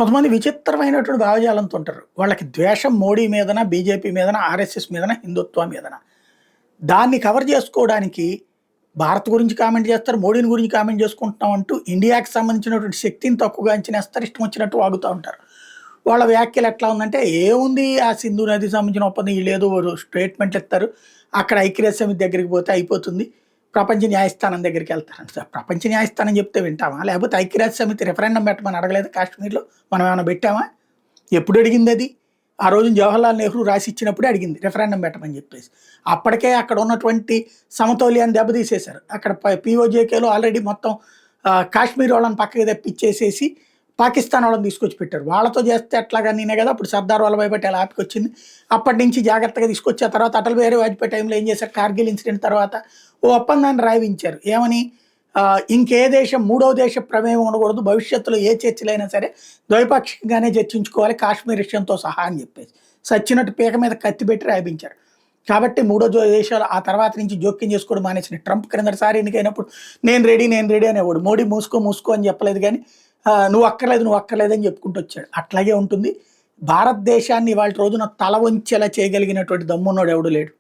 కొంతమంది విచిత్రమైనటువంటి భావజాలంతో ఉంటారు. వాళ్ళకి ద్వేషం మోడీ మీదన, బీజేపీ మీదన, ఆర్ఎస్ఎస్ మీదన, హిందుత్వం మీదన. దాన్ని కవర్ చేసుకోవడానికి భారత్ గురించి కామెంట్ చేస్తారు, మోడీని గురించి కామెంట్ చేసుకుంటున్నాం అంటూ ఇండియాకి సంబంధించినటువంటి శక్తిని తక్కువగా అంచనేస్తారు, ఇష్టం వచ్చినట్టు వాగుతూ ఉంటారు. వాళ్ళ వ్యాఖ్యలు ఎట్లా ఉందంటే, ఏముంది ఆ సింధు నదికి సంబంధించిన ఒప్పందం వీళ్ళేదో స్టేట్మెంట్లు ఇస్తారు, అక్కడ ఐక్యరాజ్య సమితి దగ్గరికి పోతే అయిపోతుంది, ప్రపంచ న్యాయస్థానం దగ్గరికి వెళ్తారంట. సార్ ప్రపంచ న్యాయస్థానం చెప్తే వింటామా? లేకపోతే ఐక్యరాజ్య సమితి రిఫరెండం పెట్టమని అడగలేదు కాశ్మీర్లో? మనం ఏమైనా పెట్టామా? ఎప్పుడు అడిగింది అది? ఆ రోజు జవహర్లాల్ నెహ్రూ రాసి ఇచ్చినప్పుడే అడిగింది రిఫరెండం పెట్టమని చెప్పేసి. అప్పటికే అక్కడ ఉన్నటువంటి సమతౌల్యాన్ని దెబ్బతీసేశారు. అక్కడ పిఓజేకేలో ఆల్రెడీ మొత్తం కాశ్మీర్ వాళ్ళని పక్కకి తెప్పించేసేసి పాకిస్తాన్ వాళ్ళని తీసుకొచ్చి పెట్టారు. వాళ్ళతో చేస్తే ఎట్లాగా నేనే కదా అప్పుడు సర్దార్ వల్లభాయ్ పటేల్ ఆపికొచ్చింది. అప్పటి నుంచి జాగ్రత్తగా తీసుకొచ్చి ఆ తర్వాత అటల్ బిహారీ వాజ్పేయి టైంలో ఏం చేశారు, కార్గిల్ ఇన్సిడెంట్ తర్వాత ఓ ఒప్పందాన్ని రాయించారు. ఏమని? ఇంకే దేశం మూడవ దేశ ప్రమేయం ఉండకూడదు, భవిష్యత్తులో ఏ చర్చలైనా సరే ద్వైపాక్షికంగానే చర్చించుకోవాలి కాశ్మీర్ విషయంతో సహా అని చెప్పేసి సచ్చినట్టు పీక మీద కత్తి పెట్టి రాయించారు. కాబట్టి మూడో దేశాలు ఆ తర్వాత నుంచి జోక్యం చేసుకోవడం మానేసిన ట్రంప్ క్రిందటిసారి ఎన్నికైనప్పుడు నేను రెడీ అనేవాడు. మోడీ మూసుకో అని చెప్పలేదు, కానీ నువ్వు అక్కర్లేదు అని చెప్పుకుంటూ వచ్చాడు. అట్లాగే ఉంటుంది. భారతదేశాన్ని ఇవాళ రోజున తల వంచేలా చేయగలిగినటువంటి దమ్మున్నోడు ఎవడు లేడు.